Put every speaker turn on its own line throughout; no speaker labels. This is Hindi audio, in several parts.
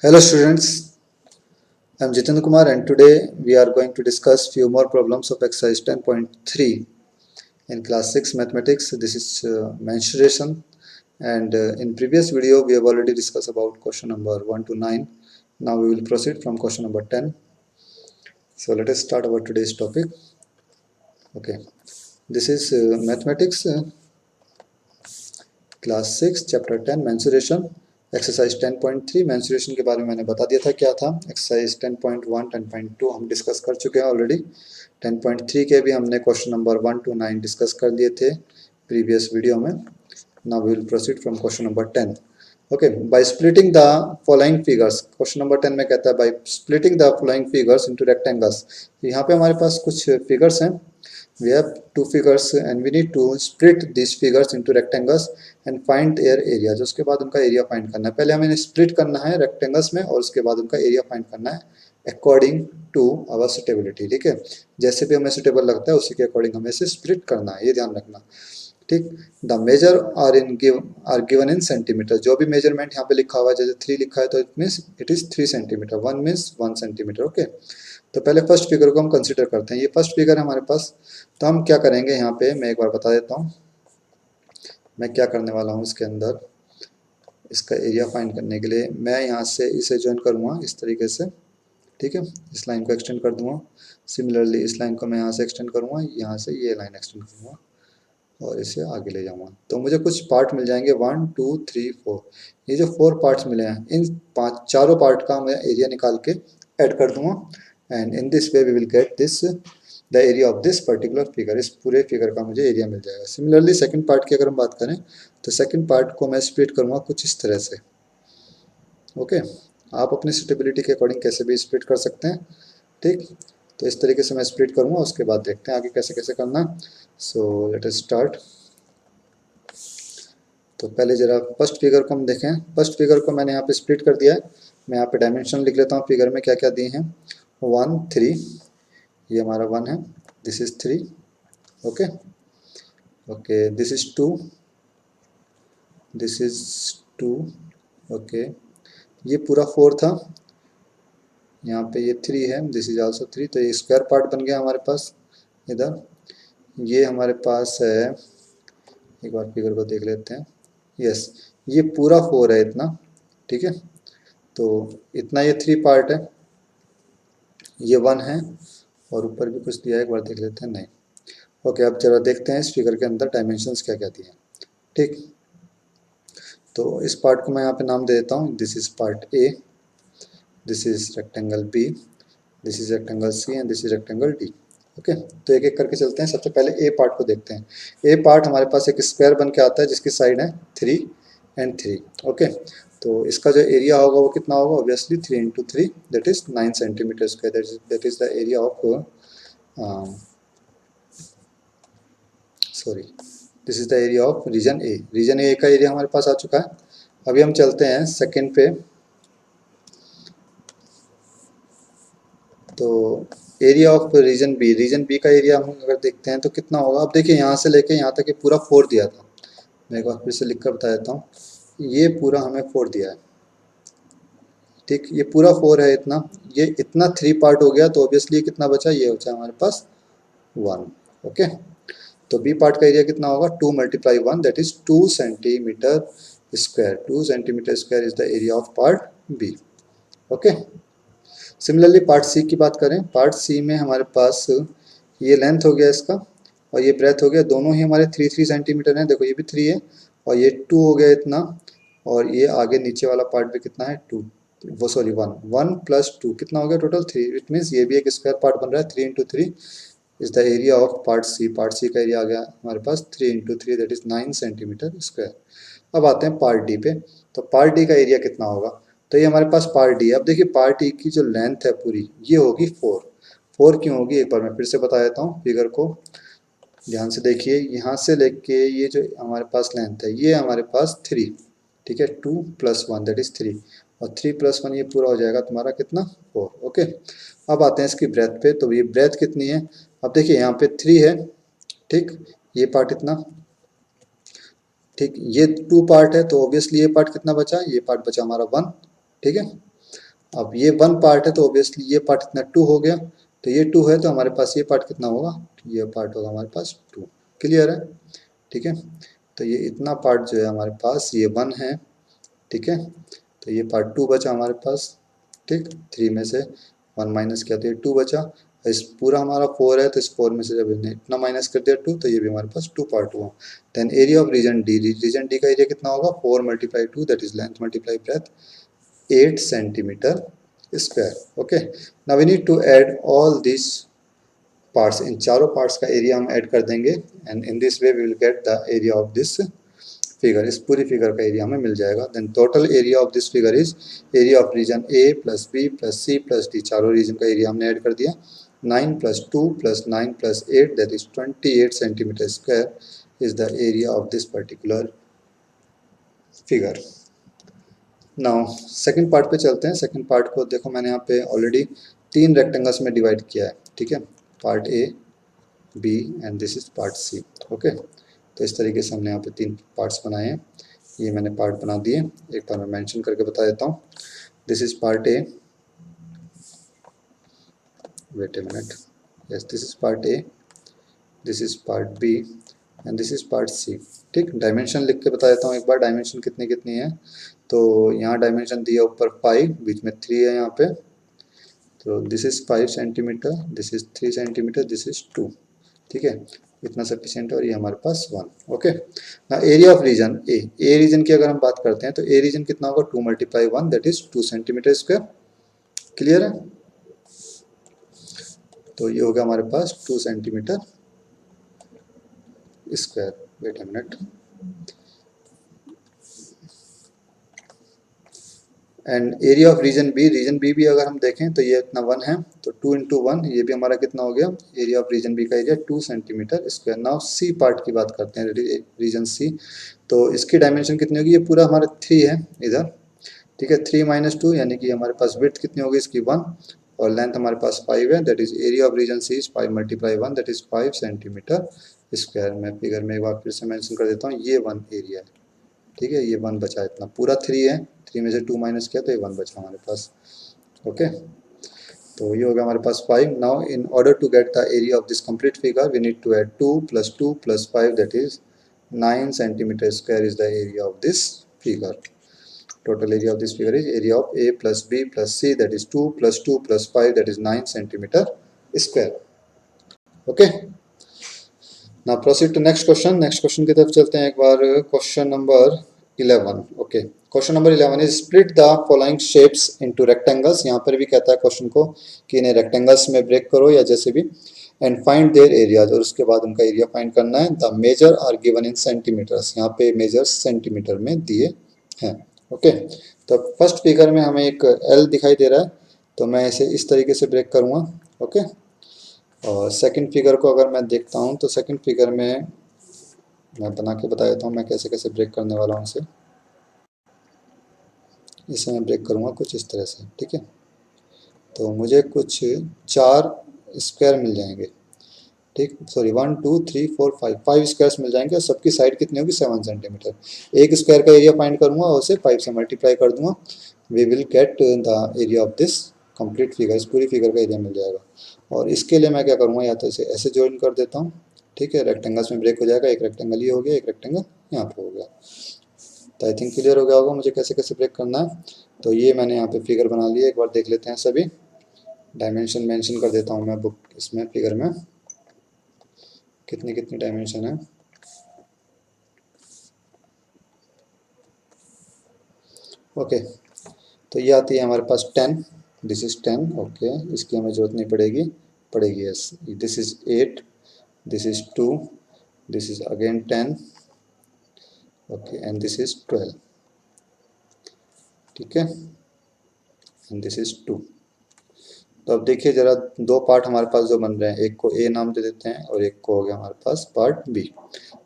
Hello students, I am Jiten Kumar and today we are going to discuss few more problems of exercise 10.3 in class 6 mathematics. This is mensuration and in previous video we have already discussed about question number 1 to 9. Now we will proceed from question number 10. So let us start our today's topic. Okay, this is mathematics class 6 chapter 10 mensuration exercise 10.3 mensuration के बारे में मैंने बता दिया था क्या था। एक्सरसाइज 10.1 10.2 हम डिस्कस कर चुके हैं ऑलरेडी। 10.3 के भी हमने क्वेश्चन नंबर 1 to 9 डिस्कस कर लिए थे प्रीवियस वीडियो में। Now we will proceed from question number 10। Okay, by splitting the following figures, question number 10 में कहता है by splitting the following figures into rectangles. यहाँ पे हमारे पास कुछ फिगर्स हैं, we have two figures and we need to split these figures into rectangles and find their areas। उसके बाद उनका एरिया फाइंड करना है। पहले हमें स्प्लिट करना है रेक्टेंगल्स में और उसके बाद उनका एरिया फाइंड करना है अकॉर्डिंग टू आवर सुटेबिलिटी। ठीक है, जैसे भी हमें सुटेबल लगता है उसी के अकॉर्डिंग हमें इसे स्प्लिट करना है, ये ध्यान रखना। ठीक, the measure are given in centimetre. जो भी मेजरमेंट यहाँ पे लिखा हुआ है, जैसे 3 लिखा है तो it means it is 3 centimetre, 1 means 1 centimetre. Okay, तो पहले फर्स्ट फिगर को हम कंसीडर करते हैं। ये फर्स्ट फिगर है हमारे पास, तो हम क्या करेंगे यहाँ पे, मैं एक बार बता देता हूँ मैं क्या करने वाला हूँ। इसके अंदर इसका एरिया फाइंड करने के लिए मैं यहाँ से इसे ज्वाइन करूँगा इस तरीके से। ठीक है, इस लाइन को एक्सटेंड कर दूंगा। सिमिलरली इस लाइन को मैं यहाँ से एक्सटेंड करूँगा, यहाँ से ये लाइन एक्सटेंड करूँगा और इसे आगे ले जाऊँगा। तो मुझे कुछ पार्ट मिल जाएंगे 1 2 3 4। ये जो 4 पार्ट्स मिले हैं, इन चारों पार्ट का मैं एरिया निकाल के ऐड कर दूंगा and in this way we will get this the area of this particular figure. इस पूरे फिगर का मुझे एरिया मिल जाएगा। सिमिलरली सेकंड पार्ट की अगर हम बात करें तो सेकंड पार्ट को मैं स्प्लिट करूँगा कुछ इस तरह से। ओके, आप अपनी सुटेबिलिटी के अकॉर्डिंग कैसे भी स्प्लिट कर सकते हैं। ठीक, तो इस तरीके से मैं स्प्लिट करूँगा, उसके बाद देखते हैं आगे कैसे कैसे करना है। So let us start. तो पहले जरा फर्स्ट फिगर को हम देखें। फर्स्ट फिगर को मैंने यहाँ पे स्प्लिट कर दिया है। मैं यहाँ पे डायमेंशन लिख लेता हूँ फिगर में क्या क्या दिए हैं। 1 3, ये हमारा 1 है, this is 3। Okay okay, this is 2, this is 2। Okay, ये पूरा 4 था, यहाँ पे ये 3 है, दिस इज आल्सो 3। तो ये स्क्वायर पार्ट बन गया हमारे पास इधर। ये हमारे पास है, एक बार फिगर को देख लेते हैं। यस, ये पूरा 4 है इतना। ठीक है, तो इतना ये 3 पार्ट है, ये 1 है और ऊपर भी कुछ दिया है, एक बार देख लेते हैं। नहीं, ओके, अब जरा देखते हैं इस फिगर के अंदर डायमेंशंस क्या क्या दिए हैं। ठीक, तो इस पार्ट को मैं यहाँ पे नाम दे देता हूँ, this is part A, this is rectangle B, this is rectangle C and this is rectangle D. Okay, तो एक एक करके चलते हैं। सबसे पहले ए पार्ट को देखते हैं। ए पार्ट हमारे पास एक स्क्वायर बन के आता है जिसकी साइड है 3 एंड 3। ओके, तो इसका जो एरिया होगा वो कितना होगा, obviously 3 into 3 that is 9 centimetre square. That is the area of sorry, this is the area of region A. Region A का एरिया हमारे पास आ चुका है। अभी हम चलते हैं सेकेंड पे। तो area of region B, region B का एरिया हम अगर देखते हैं तो कितना होगा। अब देखिए यहाँ से लेके यहाँ तक ये पूरा 4 दिया था। मैं एक बार फिर से लिख कर बता देता हूँ, ये पूरा हमें 4 दिया है। ठीक, ये पूरा 4 है इतना, ये इतना 3 पार्ट हो गया, तो ऑब्वियसली कितना बचा, ये बचा हमारे पास 1। ओके, तो बी पार्ट का एरिया कितना होगा, 2 multiply 1 that is 2 centimetre square. 2 centimetre square is the area of part B. Okay, similarly part C की बात करें, पार्ट सी में हमारे पास ये लेंथ हो गया इसका और ये ब्रेथ हो गया, दोनों ही हमारे 3 सेंटीमीटर हैं। देखो ये भी 3 है और ये 2 हो गया इतना, और ये आगे नीचे वाला पार्ट भी कितना है, 2, वो सॉरी 1, 1 प्लस 2 कितना हो गया टोटल 3। इट मीन्स ये भी एक स्क्वायर पार्ट बन रहा है। 3 into 3 is the area of part C. Part C का एरिया आ गया हमारे पास 3 into 3 that is 9 centimetre square. अब आते हैं पार्ट डी पे। तो पार्ट डी का एरिया कितना होगा, तो ये हमारे पास पार्ट डी है। अब देखिए पार्ट डी की जो लेंथ है पूरी, ये होगी 4। 4 क्यों होगी, एक बार मैं फिर से बता देता हूँ। फिगर को ध्यान से देखिए, यहाँ से लेके ये जो हमारे पास लेंथ है, ये हमारे पास 3। ठीक है, 2 प्लस 1 दैट इज 3 और 3 प्लस 1 ये पूरा हो जाएगा तुम्हारा कितना, 4। ओके, अब आते हैं इसकी ब्रेथ पे। तो ये ब्रेथ कितनी है, अब देखिए यहाँ पे 3 है। ठीक, ये पार्ट इतना, ठीक, ये 2 पार्ट है, तो ऑब्वियसली ये पार्ट कितना बचा, ये पार्ट बचा हमारा 1। ठीक है, अब ये 1 पार्ट है तो ऑब्वियसली ये पार्ट इतना 2 हो गया, तो ये 2 है तो हमारे पास ये पार्ट कितना होगा, ये पार्ट होगा हमारे पास 2। क्लियर है? ठीक है, तो ये इतना पार्ट जो है हमारे पास ये 1 है। ठीक है, तो ये पार्ट 2 बचा हमारे पास। ठीक, 3 में से 1 माइनस किया तो ये 2 बचा। इस पूरा हमारा 4 है तो इस 4 में से जब इन्हें इतना माइनस कर दिया 2, तो ये भी हमारे पास 2 पार्ट हुआ। Then area of region D, region D का एरिया कितना होगा, 4 multiply 2 that is length multiply breadth, 8 centimetre square. Okay, now we need to add all this parts, इन चारों पार्ट्स का एरिया हम ऐड कर देंगे and in this way we will get the area of this figure, इस पूरी फिगर का एरिया हमें मिल जाएगा। Then total area of this figure is area of region A plus B plus C plus D, चारों रीजन का एरिया हमने ऐड कर दिया। 9 plus 2 plus 9 plus 8 that is 28 centimetre square is the area of this particular figure. Now second part पे चलते हैं। सेकंड पार्ट को देखो मैंने यहाँ पे ऑलरेडी 3 रेक्टेंगल्स में डिवाइड किया है। ठीक है, part A, B and this is part C. Okay, तो इस तरीके से हमने यहाँ पे 3 पार्ट्स बनाए हैं। ये मैंने पार्ट बना दिए, एक बार मैं मेंशन करके बता देता हूँ। This is part A, wait a minute, yes this is part A, this is part B and this is part C. ठीक, डायमेंशन लिख के बता देता हूँ एक बार, डायमेंशन कितनी कितनी है। तो यहाँ डायमेंशन दिया ऊपर 5, बीच में 3 है यहाँ पे, तो this is 5 centimetre, this is 3 centimetre, this is 2। ठीक है, इतना सफिशियंट है और ये हमारे पास 1। ओके, ना area of region A, A region की अगर हम बात करते हैं तो ए रीजन कितना होगा, 2 multiply 1 that is 2 centimetre square. Clear है? तो ये होगा हमारे पास 2 centimetre square. Wait a minute, and area of region B भी अगर हम देखें तो ये इतना 1 है, तो 2 इंटू 1 ये भी हमारा कितना हो गया, एरिया ऑफ रीजन बी का area 2 centimetre square. Now C part की बात करते हैं, रीजन सी, तो इसकी डायमेंशन कितनी होगी, ये पूरा हमारा 3 है इधर। ठीक है, 3 माइनस 2 यानी कि हमारे पास विड्थ कितनी होगी इसकी 1 और लेंथ हमारे पास 5 है, that is area of region C is 5 multiply 1 that is 5 centimetre square. मैं फिगर में एक बार फिर से मेंशन कर देता हूँ, ये 1 एरिया है। ठीक है, ये 1 बचा, इतना पूरा 3 है, 3 में से 2 माइनस किया तो ये 1 बचा हमारे पास। ओके, तो ये होगा हमारे पास 5। Now in order to get the area of this complete figure we need to add 2 plus 5 that is 9 centimetre square is the area of this figure. Total area of this figure is area of A plus B plus C that is 2 plus 5 that is 9 centimeter square. Okay. Now proceed to next question. Next question की तरफ चलते हैं एक बार। Question number 11. Okay. Question number 11 is split the following shapes into rectangles. यहाँ पर भी कहता है क्वेश्चन को कि इन्हें रेक्टेंगल्स में ब्रेक करो या जैसे भी, एंड फाइंड देयर एरियाज, और उसके बाद उनका एरिया फाइंड करना है। The measure are given in centimetres, यहाँ पे मेजर्स सेंटीमीटर में दिए हैं। ओके, तो फर्स्ट फिगर में हमें एक एल दिखाई दे रहा है, तो मैं इसे इस तरीके से ब्रेक करूँगा। ओके, और सेकंड फिगर को अगर मैं देखता हूँ तो सेकंड फिगर में मैं बना के बता देता हूँ मैं कैसे कैसे ब्रेक करने वाला हूँ इसे। इसे मैं ब्रेक करूँगा कुछ इस तरह से। ठीक है, तो मुझे कुछ 4 स्क्वायर मिल जाएंगे। ठीक, सॉरी 1 2 3 4 5 स्क्वायर्स मिल जाएंगे और सबकी साइड कितनी होगी, 7 सेंटीमीटर। एक स्क्वायर का एरिया फाइंड करूँगा और उसे 5 से मल्टीप्लाई कर दूंगा, we will get the area of this complete figure, इस पूरी फिगर का एरिया मिल जाएगा। और इसके लिए मैं क्या करूँगा, या तो इसे ऐसे ज्वाइन कर देता हूँ। ठीक है, रेक्टेंगल्स में ब्रेक हो जाएगा, एक रेक्टेंगल ये हो गया, एक रेक्टेंगल यहाँ पे हो गया। तो आई थिंक क्लियर हो गया होगा मुझे कैसे कैसे ब्रेक करना है। तो ये मैंने यहाँ पे फिगर बना लिया, एक बार देख लेते हैं सभी। डायमेंशन मेंशन कर देता हूँ मैं बुक इसमें फिगर में कितनी कितनी डायमेंशन है। ओके, तो ये आती है हमारे पास 10, दिस इज 10। ओके, इसकी हमें जरूरत नहीं पड़ेगी yes. This is 8, this is 2, this is again 10। Okay, and this is 12। ठीक है, एंड दिस इज 2। तो अब देखिए जरा, 2 पार्ट हमारे पास जो बन रहे हैं, एक को ए नाम दे देते हैं और एक को हो गया हमारे पास पार्ट बी।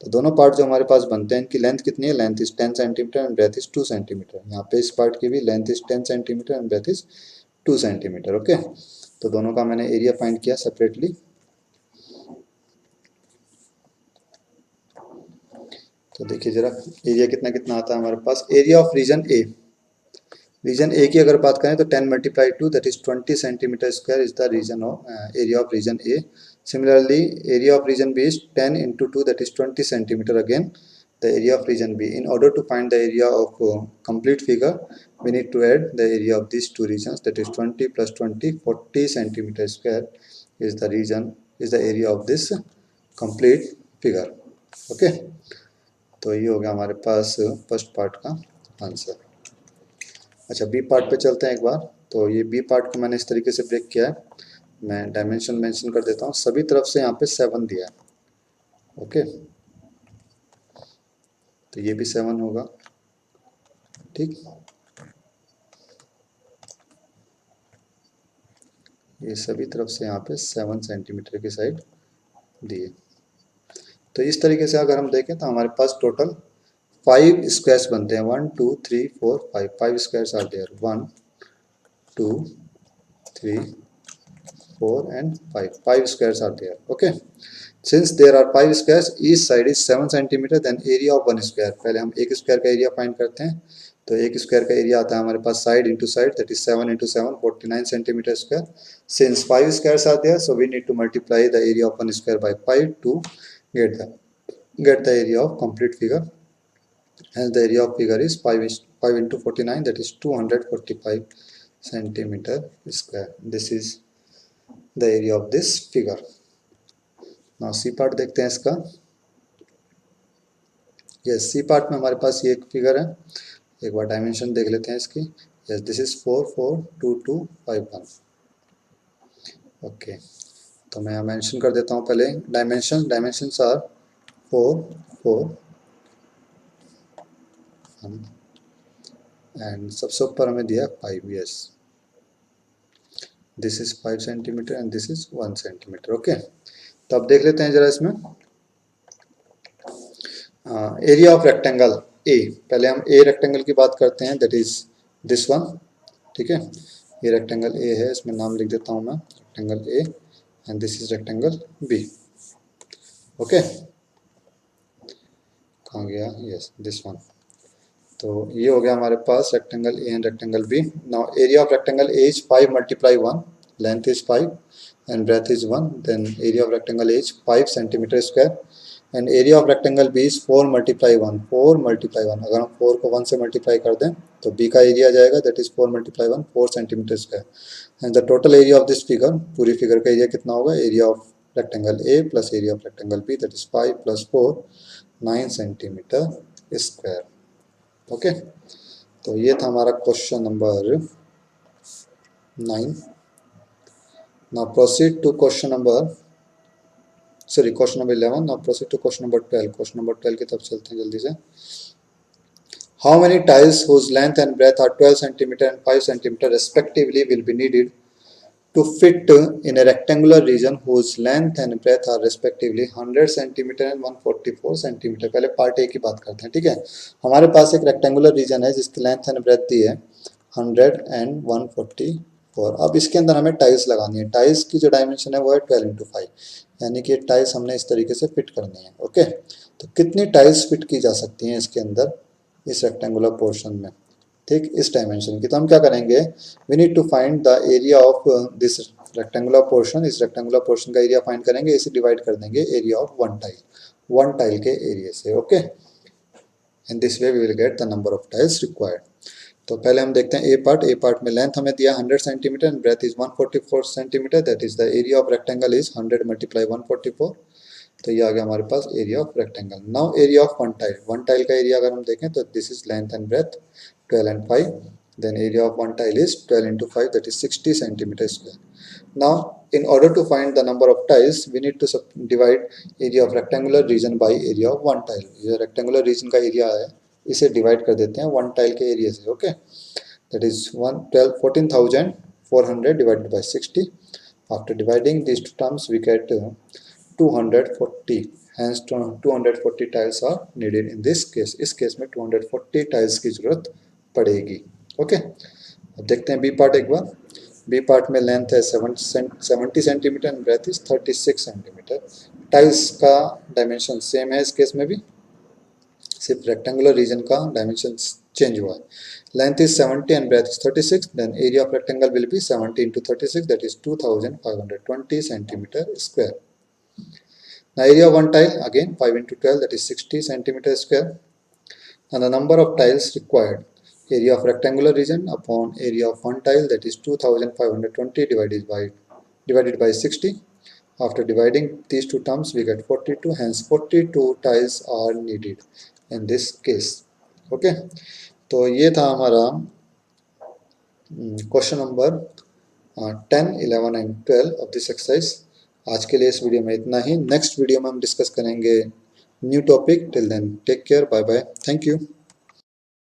तो दोनों पार्ट जो हमारे पास बनते हैं इनकी लेंथ कितनी है, length is 10 centimetre and breadth is 2 centimetre. यहाँ पे इस पार्ट की भी length is 10 centimetre and breadth is 2 centimetre. Okay, तो दोनों का मैंने एरिया फाइंड किया सेपरेटली। तो देखिए जरा एरिया कितना कितना आता है हमारे पास। Area of region A, region A की अगर बात करें तो 10 multiply 2 that is 20 centimetre square is the region of area of region A. Similarly, area of region B is 10 into 2 that is 20 centimeter again the area of region B. In order to find the area of complete figure, we need to add the area of these two regions that is 20 plus 20 40 centimeter square is the region is the area of this complete figure. Okay, तो ये हो गया हमारे पास फर्स्ट पार्ट का आंसर. अच्छा बी पार्ट पे चलते हैं एक बार. तो ये बी पार्ट को मैंने इस तरीके से ब्रेक किया है. मैं डायमेंशन मेंशन कर देता हूँ. सभी तरफ से यहाँ पे 7 दिया है. ओके, तो ये भी 7 होगा. ठीक, ये सभी तरफ से यहाँ पे 7 सेंटीमीटर की साइड दिए. तो इस तरीके से अगर हम देखें तो हमारे पास टोटल 5 स्क्वायर्स बनते हैं. 1 2 3 4 5 5 squares are there. 1 2 3 4 and 5 5 squares are there. Okay, since there are 5 squares, each side is 7 centimeter, then area of 1 square. पहले हम एक स्क्वायर का एरिया फाइंड करते हैं. तो एक स्क्वायर का एरिया आता है हमारे पास side into side that is 7 into 7 49 centimetre square. Since 5 squares are there, so we need to multiply the area of 1 square by 5 to get the area of complete figure. Hence the area of figure is 5 into 49 that is 245 centimeter square. This is the area of this figure. Now C part देखते हैं इसका. Yes, C part में हमारे पास ये एक फिगर है. एक बार डायमेंशन देख लेते हैं इसकी. Yes, this is 4 4 2 2 5 1. ओके, तो मैं यहाँ मेंशन कर देता हूँ पहले डायमेंशंस आर 4 4 एंड सबसे ऊपर हमें दिया 5. Yes, this is 5 centimetre and this is 1 centimetre. Okay, तो अब देख लेते हैं जरा इसमें एरिया ऑफ रेक्टेंगल ए. पहले हम ए रेक्टेंगल की बात करते हैं दैट इज दिस वन. ठीक है, ये रेक्टेंगल ए है, इसमें नाम लिख देता हूँ मैं rectangle A and this is rectangle B. Okay, कहाँ गया? Yes, this one. तो ये हो गया हमारे पास rectangle A and rectangle B. Now area of rectangle A is 5 multiply 1. Length is 5 and breadth is 1. Then area of rectangle is 5 centimeter square and area of rectangle B is 4 multiply 1. 4 multiply 1, अगर हम 4 को 1 से मल्टीप्लाई कर दें तो B का एरिया आ जाएगा that is 4 multiply 1 4 centimetre square. And the total area of this figure, पूरी फिगर का एरिया कितना होगा? Area of rectangle A plus area of rectangle B that is 5 plus 4 9 centimetre square. Okay, तो ये था हमारा question number 9. Now proceed to question number 11. Now proceed to question number 12. Question number 12 की तरफ चलते हैं जल्दी से. How many tiles whose length and breadth are 12 centimeter and 5 centimeter respectively will be needed to fit in a rectangular region whose length and breadth are respectively 100 centimeter and 144 centimeter. पहले पार्ट ए की बात करते हैं. ठीक है, हमारे पास एक रेक्टेंगुलर रीजन है जिसकी लेंथ एंड ब्रेथ दी है 100 and 144. अब इसके अंदर हमें टाइल्स लगानी है. टाइल्स की जो डायमेंशन है वो है 12 into 5, यानी कि टाइल्स हमने इस तरीके से फिट करनी है. ओके, तो कितनी टाइल्स फिट की जा सकती हैं इसके अंदर इस रेक्टेंगुलर पोर्शन में? ठीक, इस डायमेंशन की. तो हम क्या करेंगे, we need to find the area of this rectangular portion. इस रेक्टेंगुलर पोर्शन का एरिया फाइंड करेंगे, इसे डिवाइड कर देंगे एरिया ऑफ वन टाइल के एरिया से. Okay, in this way we will get the number of tiles required. तो पहले हम देखते हैं ए पार्ट. ए पार्ट में लेंथ हमें दिया 100 centimetre and breadth is 144 centimetre. That is the area of rectangle is 100 multiply 144. तो ये आ गया हमारे पास area of rectangle. Now area of one tile का एरिया अगर हम देखें तो this is length and breadth 12 and 5. Then area of one tile is 12 into 5 that is 60 centimeter square. Now in order to find the number of tiles we need to divide area of rectangular region by area of one tile. ये rectangular region का एरिया है, इसे डिवाइड कर देते हैं वन टाइल के एरिया से. Okay, that is 14,400 divided by 60. After dividing this two terms we get 240. Hence 240 tiles are needed in this case. इस केस में 240 टाइल्स की जरूरत पड़ेगी. ओके, अब देखते हैं बी पार्ट एक बार. बी पार्ट में लेंथ है 70 centimetre and breadth is 36 centimetre. Tiles का डायमेंशन सेम है इस केस में भी, सिर्फ रेक्टेंगुलर रीजन का डायमेंशन चेंज हुआ है। Length is 70 and breadth is 36, then area of rectangle will be 70 into 36, that is 2520 centimeter square. Now area of one tile, again 5 into 12, that is 60 centimeter square. And the number of tiles required, area of rectangular region upon area of one tile, that is 2520 divided by 60. After dividing these two terms we get 42, hence 42 tiles are needed in this case. Okay, तो ये था हमारा question number 10, 11 and 12 of this exercise. आज के लिए इस वीडियो में इतना ही। नेक्स्ट वीडियो में हम डिस्कस करेंगे new topic. Till then take care, bye bye, thank you.